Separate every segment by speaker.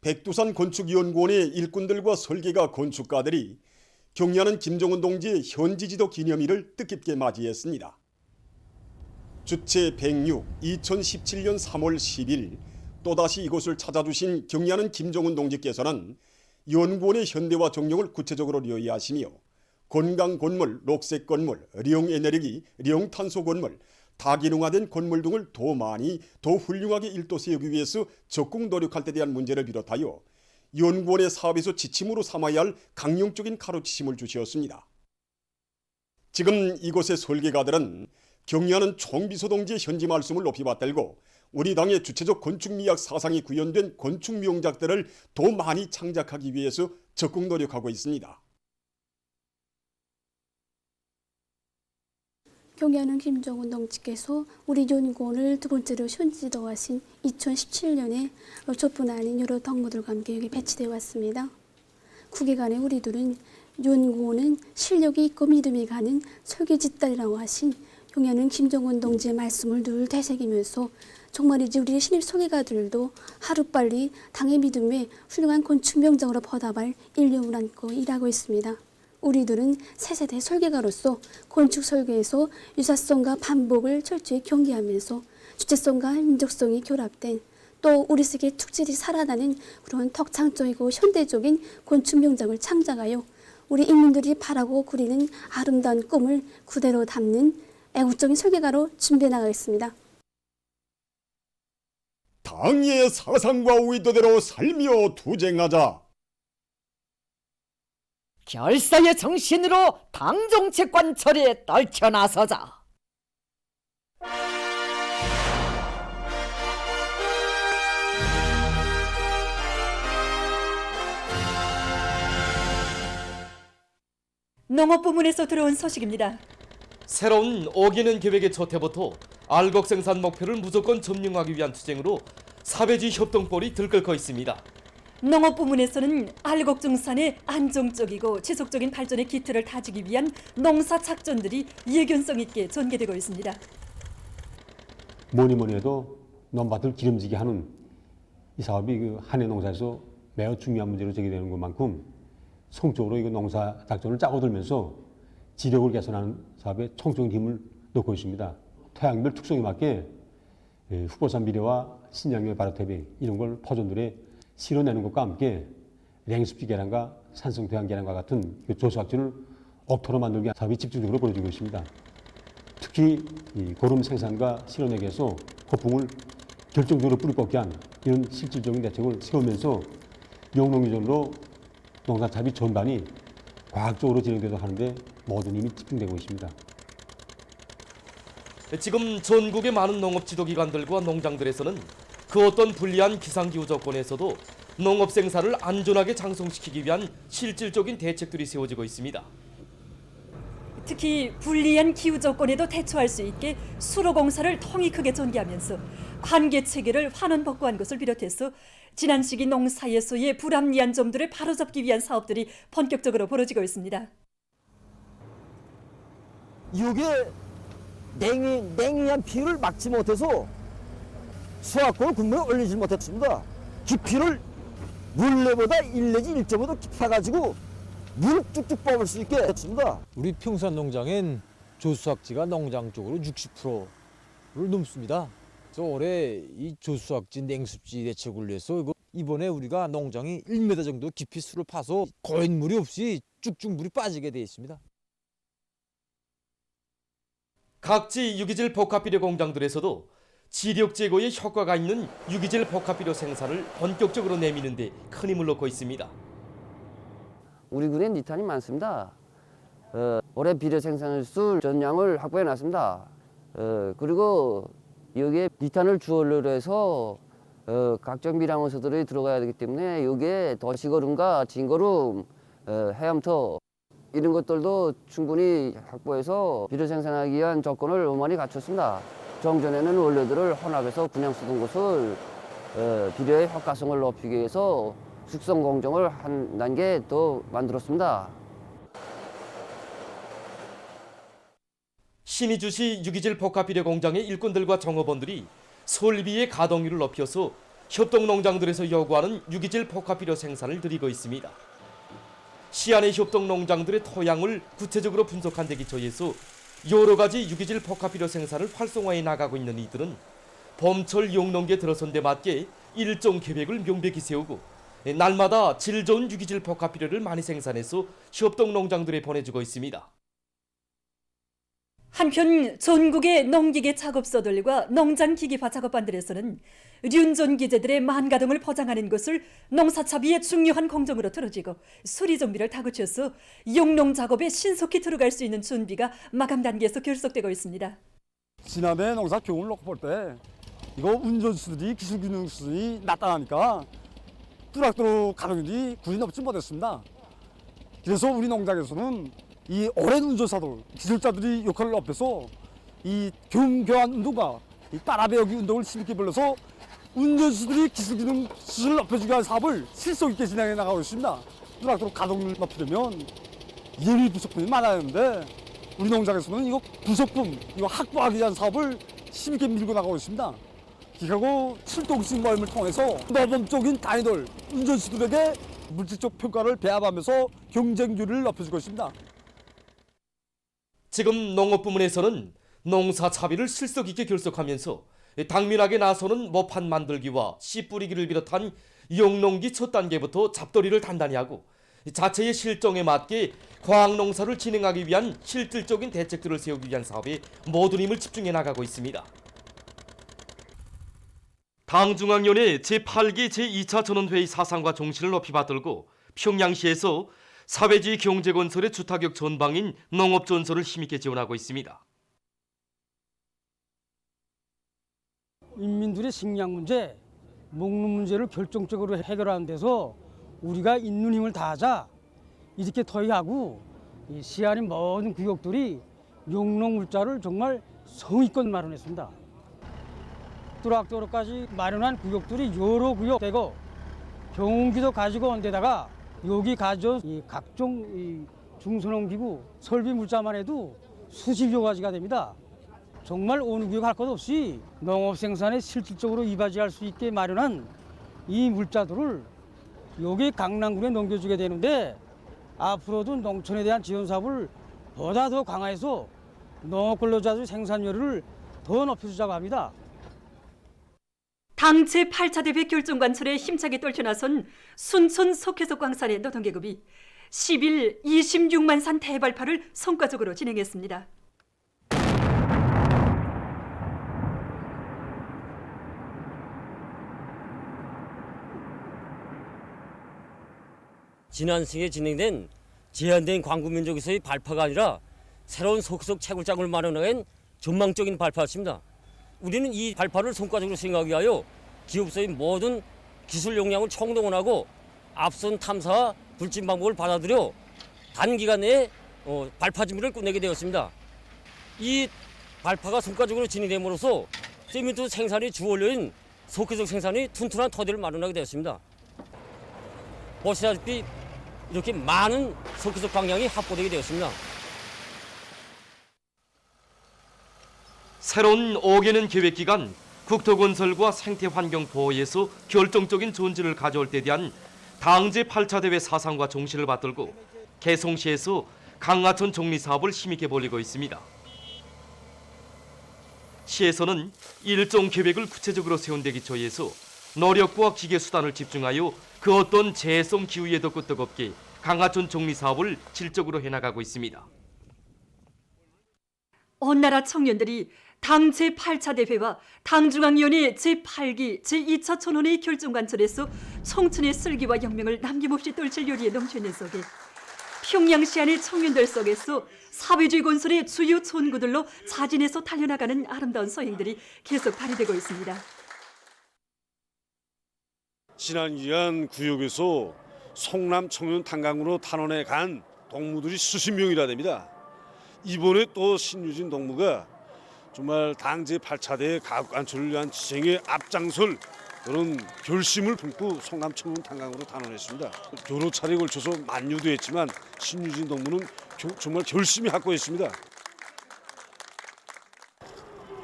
Speaker 1: 백두산 건축연구원의 일꾼들과 설계가 건축가들이 경리하는 김정은 동지의 현지지도 기념일을 뜻깊게 맞이했습니다. 주체 106 2017년 3월 10일 또다시 이곳을 찾아주신 경리하는 김정은 동지께서는 연구원의 현대화 정령을 구체적으로 려의하시며 건강 건물, 녹색 건물, 리용 에너지, 리용 탄소 건물, 다기능화된 건물 등을 더 많이, 더 훌륭하게 일도세우기 위해서 적극 노력할 때 대한 문제를 비롯하여 연구원의 사업에서 지침으로 삼아야 할 강령적인 가르치심을 주시었습니다. 지금 이곳의 설계가들은 경리하는 총비서 동지의 현지 말씀을 높이 받들고 우리 당의 주체적 건축미학 사상이 구현된 건축 명작들을 더 많이 창작하기 위해서 적극 노력하고 있습니다.
Speaker 2: 경리하는 김정은 동지께서 우리 연구원을 두 번째로 현지지도하신 2017년에 저뿐 아닌 여러 덕무들과 함께 여기 배치되어 왔습니다. 국외간에 우리들은 연구원은 실력이 있고 믿음이 가는 설계집단이라고 하신 경리하는 김정은 동지의 말씀을 늘 되새기면서 정말이지 우리 신입 설계가들도 하루빨리 당의 믿음에 훌륭한 건축 명장으로 보답할 일념을 안고 일하고 있습니다. 우리들은 새세대 설계가로서 건축 설계에서 유사성과 반복을 철저히 경계하면서 주체성과 민족성이 결합된 또 우리 세계 특질이 살아나는 그런 덕창적이고 현대적인 건축 명장을 창작하여 우리 인민들이 바라고 그리는 아름다운 꿈을 그대로 담는 애국적인 설계가로 준비해 나가겠습니다.
Speaker 1: 당의 사상과 의도대로 살며 투쟁하자.
Speaker 3: 결사의 정신으로 당정책 관철에 떨쳐나서자.
Speaker 4: 농업부문에서 들어온 소식입니다.
Speaker 5: 새로운 어기는 계획의 첫 해부터 알곡 생산 목표를 무조건 점령하기 위한 투쟁으로 사회주의 협동벌이 들끓고 있습니다.
Speaker 4: 농업부문에서는 알곡 증산의 안정적이고 지속적인 발전의 기틀을 다지기 위한 농사 작전들이 예견성 있게 전개되고 있습니다.
Speaker 6: 뭐니 해도 논밭을 기름지게 하는 이 사업이 한해 농사에서 매우 중요한 문제로 제기되는 것만큼 성적으로 이 농사 작전을 짜고 들면서 지력을 개선하는 사업에 총적인 힘을 놓고 있습니다. 토양별 특성에 맞게 후보산 비료와 신양열 발효태비 이런 걸 포존들에 실어내는 것과 함께 랭습지 계량과 산성 토양 계량과 같은 조수학진을 억토로 만들기 위한 사업이 집중적으로 벌어지고 있습니다. 특히 이 고름 생산과 실어내기에서 고풍을 결정적으로 뿌리 뽑게 한 이런 실질적인 대책을 세우면서 영농유전으로 농사차비 전반이 과학적으로 진행되도록 하는데 모든 힘이 집중되고 있습니다.
Speaker 5: 지금 전국의 많은 농업 지도기관들과 농장들에서는 그 어떤 불리한 기상기후 조건에서도 농업 생산을 안전하게 장성시키기 위한 실질적인 대책들이 세워지고 있습니다.
Speaker 4: 특히 불리한 기후 조건에도 대처할 수 있게 수로 공사를 통이 크게 전개하면서 관계 체계를 환원 복구한 것을 비롯해서 지난 시기 농사에서의 불합리한 점들을 바로잡기 위한 사업들이 본격적으로 벌어지고 있습니다.
Speaker 7: 이게 냉이한 비를 막지 못해서 수확권을 국면에 올리지 못했습니다. 깊이를 물레보다 1 내지 1.5도 깊어가지고 물 쭉쭉 뽑을 수 있게 했습니다.
Speaker 8: 우리 평산 농장엔 조수학지가 농장 쪽으로 60%를 넘습니다. 그래서 올해 이 조수학지 냉습지 대책을 위해서 이번에 우리가 농장이 1m 정도 깊이 수를 파서 고인물이 없이 쭉쭉 물이 빠지게 되어 있습니다.
Speaker 5: 각지 유기질 복합비료 공장들에서도 지력 제고에 효과가 있는 유기질 복합비료 생산을 본격적으로 내미는 데 큰 힘을 놓고 있습니다.
Speaker 9: 우리 군에 니탄이 많습니다. 올해 비료 생산수 전량을 확보해 놨습니다. 그리고 여기에 니탄을 주원료로 해서 각종 미량원소들이 들어가야 되기 때문에 여기에 도시거름과 진거름, 해암토 이런 것들도 충분히 확보해서 비료 생산하기 위한 조건을 원만히 갖췄습니다. 정전에는 원료들을 혼합해서 분양 쓰던 것을 비료의 효과성을 높이기 위해서 숙성 공정을 한 단계 더 만들었습니다.
Speaker 5: 신의주시 유기질 복합비료 공장의 일꾼들과 종업원들이 설비의 가동률을 높여서 협동농장들에서 요구하는 유기질 포카피료 생산을 늘리고 있습니다. 시안의 협동농장들의 토양을 구체적으로 분석한 데 기초해서 여러 가지 유기질 포카피료 생산을 활성화해 나가고 있는 이들은 봄철 용농기에 들어선 데 맞게 일정 계획을 명백히 세우고 날마다 질 좋은 유기질 포카피료를 많이 생산해서 협동농장들에 보내주고 있습니다.
Speaker 4: 한편 전국의 농기계 작업소들과 농장기기화 작업반들에서는 륜존 기재들의 만가동을 포장하는 것을 농사차비의 중요한 공정으로 들어지고 수리 정비를 다그쳐서 용농 작업에 신속히 들어갈 수 있는 준비가 마감 단계에서 결속되고 있습니다.
Speaker 10: 지난해 농사 경험을 놓고 볼 때 이거 운전수들이 기술 기능 수준이 낮다니까 뚜락뚜락 가동률이 군이 넘지 못했습니다. 그래서 우리 농장에서는 이 오랜 운전사들, 기술자들이 역할을 높여서 이 교환 운동과 이 따라 배우기 운동을 힘있게 벌려서 운전수들이 기술 기능 수준을 높여주기 위한 사업을 실속 있게 진행해 나가고 있습니다. 뚜락뚜락 가동률을 높이려면 예비 부속품이 많아야 하는데 우리 농장에서는 이거 부속품, 이거 확보하기 위한 사업을 힘있게 밀고 나가고 있습니다. 기하고 출동식 모임을 통해서 모범적인 단위들, 운전수들에게 물질적 평가를 배합하면서 경쟁률을 높여주고 있습니다.
Speaker 5: 지금 농업부문에서는 농사 차비를 실속 있게 결속하면서 당면하게 나서는 모판 만들기와 씨 뿌리기를 비롯한 용농기 첫 단계부터 잡돌이를 단단히 하고 자체의 실정에 맞게 과학농사를 진행하기 위한 실질적인 대책들을 세우기 위한 사업에 모든 힘을 집중해 나가고 있습니다. 당중앙위원회 제8기 제2차 전원회의 사상과 정신을 높이 받들고 평양시에서 사회주의 경제건설의 주타격 전방인 농업전선을 힘있게 지원하고 있습니다.
Speaker 11: 인민들의 식량 문제, 먹는 문제를 결정적으로 해결하는 데서 우리가 있는 힘을 다하자 이렇게 토의하고 이 시안의 모든 구역들이 용농 물자를 정말 성의껏 마련했습니다. 뚜락도로까지 마련한 구역들이 여러 구역 되고 경운기도 가지고 온 데다가 여기 가져온 이 각종 이 중소농기구 설비 물자만 해도 수십여 가지가 됩니다. 정말 어느 구역 할 것 없이 농업 생산에 실질적으로 이바지할 수 있게 마련한 이 물자들을 여기 강남군에 넘겨주게 되는데 앞으로도 농촌에 대한 지원 사업을 보다 더 강화해서 농업 근로자들 생산율을 더 높여주자고 합니다.
Speaker 4: 당 제8차 대회 결정관철에 힘차게 떨쳐나선 순천 석회석 광산의 노동계급이 10일 26만 산 대발파를 성과적으로 진행했습니다.
Speaker 12: 지난 생에 진행된 제한된 광구민족에서의 발파가 아니라 새로운 석회석 채굴장을 마련한 전망적인 발파였습니다. 우리는 이 발파를 성과적으로 수행하기 위하여 기업소의 모든 기술 역량을 총동원하고 앞선 탐사와 불진 방법을 받아들여 단기간 내에 발파 준비를 끝내게 되었습니다. 이 발파가 성과적으로 진행됨으로써 세미트 생산의 주 원료인 석회석 생산의 튼튼한 토대를 마련하게 되었습니다. 보시다시피 이렇게 많은 석회석 방향이 확보되게 되었습니다.
Speaker 5: 새로운 5개년 계획 기간 국토건설과 생태환경 보호에서 결정적인 존재를 가져올 데 대한 당 제8차 대회 사상과 정신을 받들고 개성시에서 강하천 정리 사업을 힘있게 벌이고 있습니다. 시에서는 일정 계획을 구체적으로 세운 데 기초해서 노력과 기계 수단을 집중하여 그 어떤 재해성 기후에도 끄떡없게 강하천 정리 사업을 질적으로 해나가고 있습니다.
Speaker 4: 온 나라 청년들이 당 제8차 대회와 당중앙위원회 제8기 제2차 전원회의 결정관철에서 청춘의 슬기와 영명을 남김없이 떨칠 요리에 넘치는 속에 평양시안의 청년들 속에서 사회주의 건설의 주요 전구들로 자진해서 달려나가는 아름다운 소행들이 계속 발휘되고 있습니다.
Speaker 13: 지난 2년 구역에서 송남 청년 탄광으로 탄원해 간 동무들이 수십 명이나 됩니다. 이번에 또 신유진 동무가 정말 당 제8차 대회 가옥관철을 위한 지생에 앞장설 그런 결심을 품고 송남 청년 탄광으로 탄원했습니다. 여러 차례에 걸쳐서 만류도 했지만 신유진 동무는 정말 결심이 확고했습니다.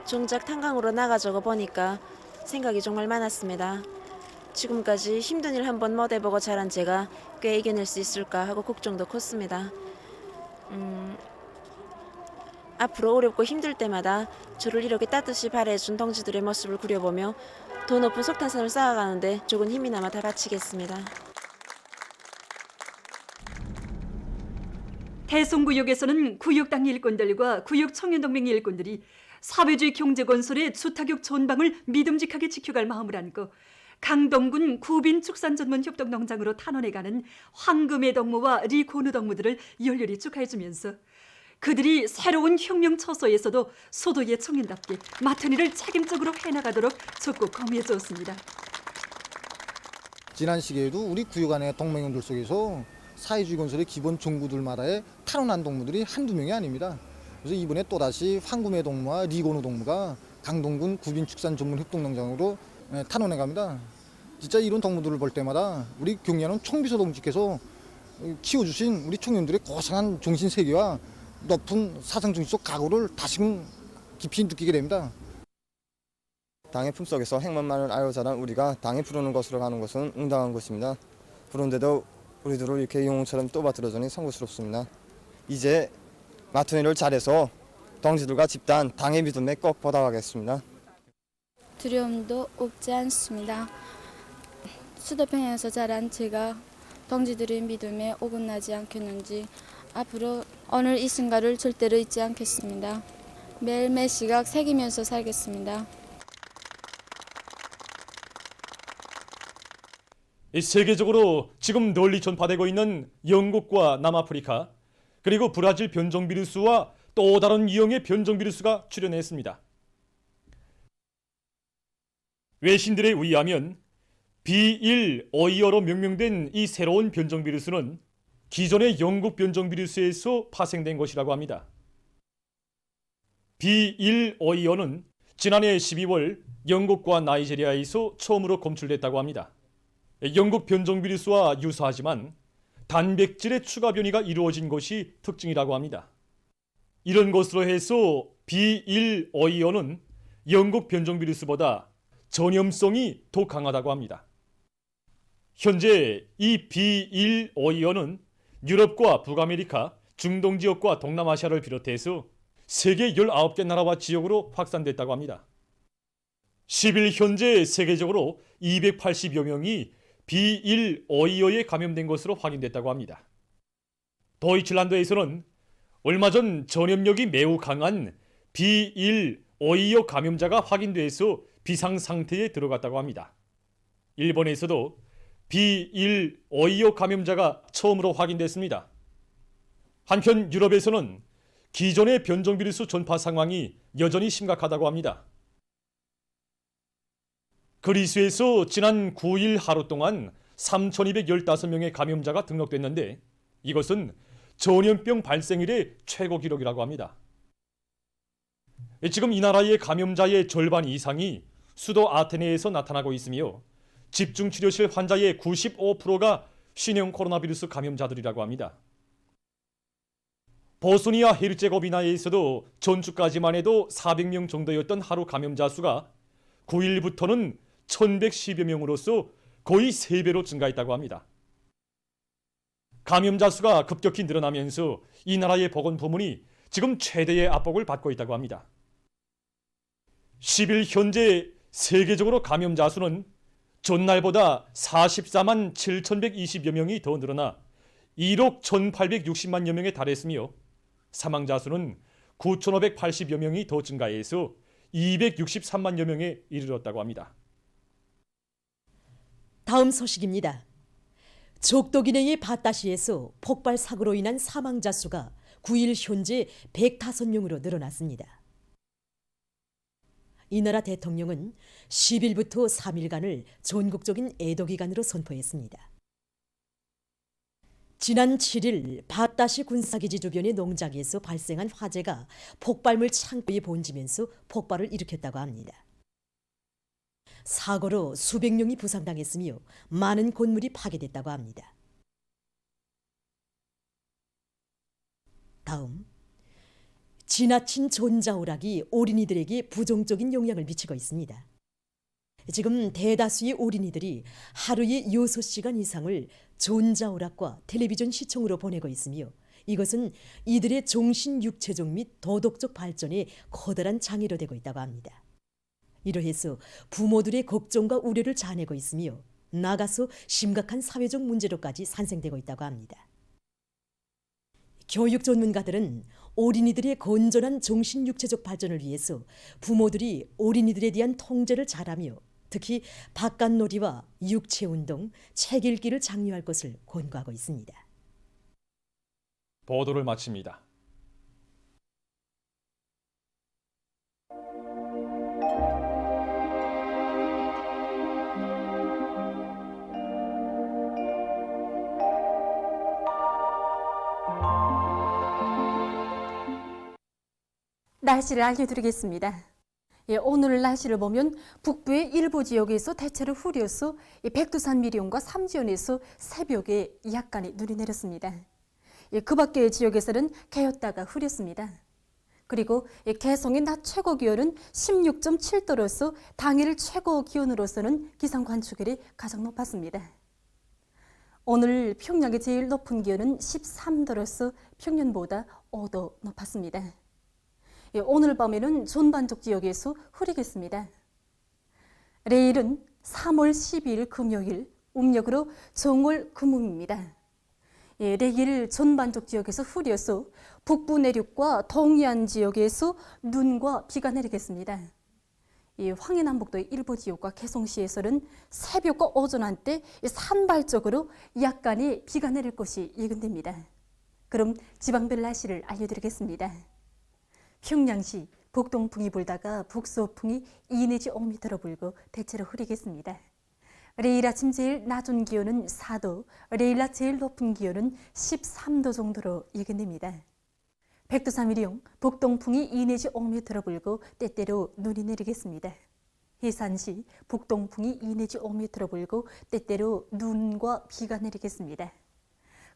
Speaker 14: 종작 탄광으로 나가자고 보니까 생각이 정말 많았습니다. 지금까지 힘든 일 한 번 못 해보고 자란 제가 꽤 이겨낼 수 있을까 하고 걱정도 컸습니다. 앞으로 어렵고 힘들 때마다 저를 이렇게 따뜻이 바래준 동지들의 모습을 그려보며 더 높은 석탄산을 쌓아가는데 조금 힘이나마 다 바치겠습니다.
Speaker 4: 대송구역에서는 구역당 일꾼들과 구역청년동맹 일꾼들이 사회주의 경제건설의 주타격 전방을 믿음직하게 지켜갈 마음을 안고 강동군 구빈축산전문협동농장으로 탄원해가는 황금의 동무와 리코누 동무들을 열렬히 축하해주면서 그들이 새로운 혁명 처소에서도 소도의 청년답게 맡은 일을 책임적으로 해나가도록 적극 검토해 주었습니다.
Speaker 15: 지난 시기에도 우리 구역 안의 동맹원들 속에서 사회주의 건설의 기본 종구들마다의 탄원한 동무들이 한두 명이 아닙니다. 그래서 이번에 또다시 황금의 동무와 리고누 동무가 강동군 구빈축산전문협동농장으로 탄원해 갑니다. 진짜 이런 동무들을 볼 때마다 우리 경리하는 총비서 동지께서 키워주신 우리 청년들의 고상한 정신세계와 높은 사상정신적 각오를 다시금 깊이 느끼게 됩니다.
Speaker 16: 당의 품속에서 행만만을 알고 자란 우리가 당이 부르는 것으로 가는 것은 응당한 것입니다. 그런데도 우리들을 이렇게 영웅처럼 떠받들어주니 송구스럽습니다. 이제 맡은 일을 잘해서 동지들과 집단 당의 믿음에 꼭 보답하겠습니다.
Speaker 17: 두려움도 없지 않습니다. 수도평에서 자란 제가 동지들의 믿음에 어긋나지 않겠는지 앞으로 오늘 이 순간을 절대로 잊지 않겠습니다. 매일매일 시각 새기면서 살겠습니다.
Speaker 18: 세계적으로 지금 널리 전파되고 있는 영국과 남아프리카 그리고 브라질 변종 비루스와 또 다른 유형의 변종 비루스가 출현했습니다. 외신들에 의하면 B1어이어로 명명된 이 새로운 변종 비루스는 기존의 영국 변종 비루스에서 파생된 것이라고 합니다. B1어이어는 지난해 12월 영국과 나이지리아에서 처음으로 검출됐다고 합니다. 영국 변종 비루스와 유사하지만 단백질의 추가 변이가 이루어진 것이 특징이라고 합니다. 이런 것으로 해서 B1어이어는 영국 변종 비루스보다 전염성이 더 강하다고 합니다. 현재 이 B1어이어는 유럽과 북아메리카, 중동 지역과 동남아시아를 비롯해서 세계 19개 나라와 지역으로 확산됐다고 합니다. 10일 현재 세계적으로 280여 명이 B1어이어에 감염된 것으로 확인됐다고 합니다. 도이칠란드에서는 얼마 전 전염력이 매우 강한 B1어이어 감염자가 확인돼서 비상 상태에 들어갔다고 합니다. 일본에서도 B1어이어 감염자가 처음으로 확인됐습니다. 한편 유럽에서는 기존의 변종 비루스 전파 상황이 여전히 심각하다고 합니다. 그리스에서 지난 9일 하루 동안 3,215명의 감염자가 등록됐는데 이것은 전염병 발생 이래 최고 기록이라고 합니다. 지금 이 나라의 감염자의 절반 이상이 수도 아테네에서 나타나고 있으며 집중치료실 환자의 95%가 신형 코로나 비루스 감염자들이라고 합니다. 보스니아 헤르체고비나에서도 전주까지만 해도 400명 정도였던 하루 감염자 수가 9일부터는 1,110여 명으로서 거의 3배로 증가했다고 합니다. 감염자 수가 급격히 늘어나면서 이 나라의 보건 부문이 지금 최대의 압박을 받고 있다고 합니다. 10일 현재 세계적으로 감염자 수는 전날보다 44만 7,120여 명이 더 늘어나 1억 1,860만여 명에 달했으며 사망자 수는 9,580여 명이 더 증가해서 263만여 명에 이르렀다고 합니다.
Speaker 19: 다음 소식입니다. 족도기내의 바따시에서 폭발 사고로 인한 사망자 수가 9일 현재 105명으로 늘어났습니다. 이 나라 대통령은 10일부터 3일간을 전국적인 애도기간으로 선포했습니다. 지난 7일 바따시 군사기지 주변의 농장에서 발생한 화재가 폭발물 창고에 번지면서 폭발을 일으켰다고 합니다. 사고로 수백 명이 부상당했으며 많은 건물이 파괴됐다고 합니다. 다음, 지나친 전자오락이 어린이들에게 부정적인 영향을 미치고 있습니다. 지금 대다수의 어린이들이 하루에 6시간 이상을 전자오락과 텔레비전 시청으로 보내고 있으며 이것은 이들의 정신 육체적 및 도덕적 발전에 커다란 장애로 되고 있다고 합니다. 이러해서 부모들의 걱정과 우려를 자아내고 있으며 나아가서 심각한 사회적 문제로까지 산생되고 있다고 합니다. 교육 전문가들은 어린이들의 건전한 정신 육체적 발전을 위해서 부모들이 어린이들에 대한 통제를 잘하며 특히 바깥놀이와 육체운동, 책 읽기를 장려할 것을 권고하고 있습니다.
Speaker 18: 보도를 마칩니다.
Speaker 20: 날씨를 알려드리겠습니다. 오늘 날씨를 보면 북부의 일부 지역에서 대체로 흐려서 백두산 미리온과 삼지연에서 새벽에 약간의 눈이 내렸습니다. 그 밖의 지역에서는 개었다가 흐렸습니다. 그리고 개성의 낮 최고 기온은 16.7도로서 당일 최고 기온으로서는 기상 관측일이 가장 높았습니다. 오늘 평양의 제일 높은 기온은 13도로서 평년보다 5도 높았습니다. 오늘 밤에는 전반적 지역에서 흐리겠습니다. 내일은 3월 12일 금요일, 음력으로 정월 금음입니다. 내일 전반적 지역에서 흐려서 북부 내륙과 동해안 지역에서 눈과 비가 내리겠습니다. 황해남북도의 일부 지역과 개성시에서는 새벽과 오전 한때 산발적으로 약간의 비가 내릴 것이 예견됩니다. 그럼 지방별 날씨를 알려드리겠습니다. 평양시 북동풍이 불다가 북서풍이 2 내지 5m로 불고 대체로 흐리겠습니다. 내일 아침 제일 낮은 기온은 4도, 내일 낮 제일 높은 기온은 13도 정도로 예견됩니다. 백두산 위령 북동풍이 2 내지 5m로 불고 때때로 눈이 내리겠습니다. 해산시 북동풍이 2 내지 5m로 불고 때때로 눈과 비가 내리겠습니다.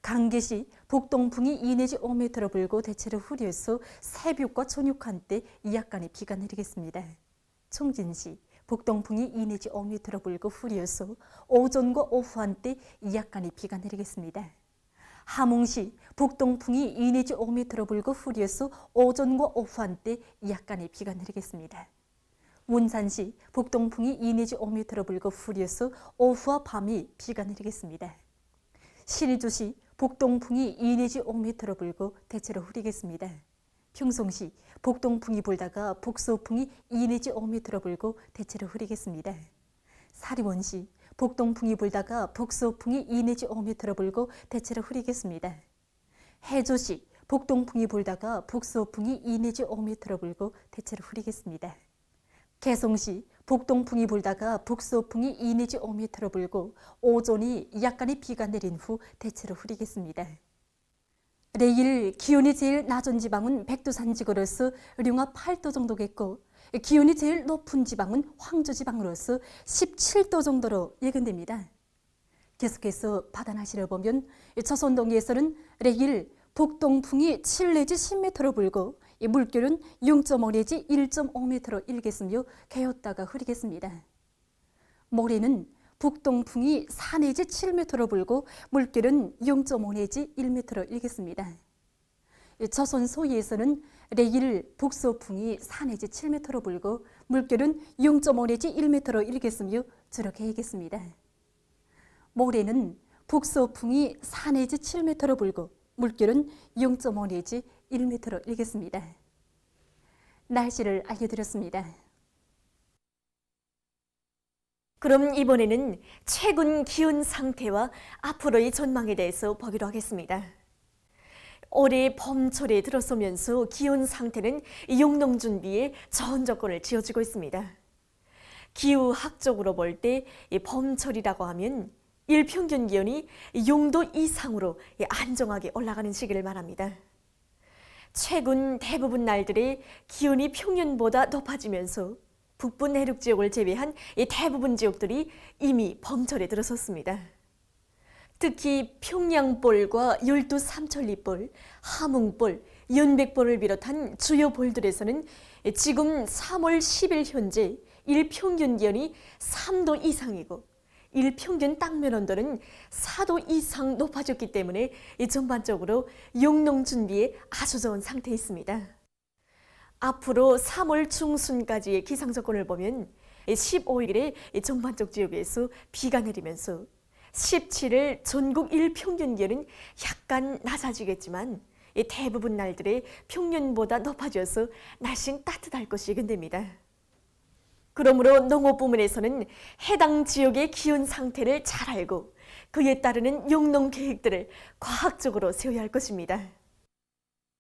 Speaker 20: 강계시 북동풍이 2 내지 5m로 불고 대체로 흐려서 새벽과 저녁 한때 약간의 비가 내리겠습니다. 청진시 북동풍이 2 내지 5m로 불고 흐려서 오전과 오후 한때 약간의 비가 내리겠습니다. 함흥시 북동풍이 2 내지 5m로 불고 흐려서 오전과 오후 한때 약간의 비가 내리겠습니다. 원산시 북동풍이 2 내지 5m로 불고 흐려서 오후와 밤에 비가 내리겠습니다. 신의주시 북동풍이 2 내지 5m로 불고 대체로 흐리겠습니다. 평송시 북동풍이 불다가 북서풍이 2 내지 5m로 불고 대체로 흐리겠습니다. 사리원시 북동풍이 불다가 북서풍이 2 내지 5m로 불고 대체로 흐리겠습니다. 해조시 북동풍이 불다가 북서풍이 2 내지 5m로 불고 대체로 흐리겠습니다. 개성시 북동풍이 불다가 북서풍이 2 내지 5m로 불고 오전이 약간의 비가 내린 후 대체로 흐리겠습니다. 내일 기온이 제일 낮은 지방은 백두산 지구로서 룡아 8도 정도겠고 기온이 제일 높은 지방은 황주 지방으로서 17도 정도로 예견됩니다. 계속해서 바다 날씨를 보면 저손동해에서는 내일 북동풍이 7 내지 10m로 불고 물결은 0.5 내지 1.5m로 일겠으며 개었다가 흐리겠습니다. 모레는 북동풍이 4 내지 7m로 불고 물결은 0.5 내지 1m로 일겠습니다. 저손 소위에서는 내일 북서풍이 4 내지 7m로 불고 물결은 0.5 내지 1m로 일겠으며 주로 개이겠습니다. 모레는 북서풍이 4 내지 7m로 불고 물결은 0.5 내지 1m로 일겠습니다. 날씨를 알려드렸습니다.
Speaker 21: 그럼 이번에는 최근 기온 상태와 앞으로의 전망에 대해서 보기로 하겠습니다. 올해 봄철에 들어서면서 기온 상태는 용농 준비에 좋은 조건을 지어주고 있습니다. 기후학적으로 볼 때 봄철이라고 하면 일평균 기온이 0도 이상으로 안정하게 올라가는 시기를 말합니다. 최근 대부분 날들의 기온이 평년보다 높아지면서 북부 내륙 지역을 제외한 대부분 지역들이 이미 봄철에 들어섰습니다. 특히 평양볼과 열도 삼천리볼, 함흥볼, 연백볼을 비롯한 주요 볼들에서는 지금 3월 10일 현재 일평균 기온이 3도 이상이고 일평균 땅면 온도는 4도 이상 높아졌기 때문에 전반적으로 용농 준비에 아주 좋은 상태에 있습니다. 앞으로 3월 중순까지의 기상 조건을 보면 15일에 전반적 지역에서 비가 내리면서 17일 전국 일평균 기온은 약간 낮아지겠지만 대부분 날들의 평년보다 높아져서 날씨는 따뜻할 것이 예견됩니다. 그러므로 농업 부문에서는 해당 지역의 기온 상태를 잘 알고 그에 따르는 용농 계획들을 과학적으로 세워야 할 것입니다.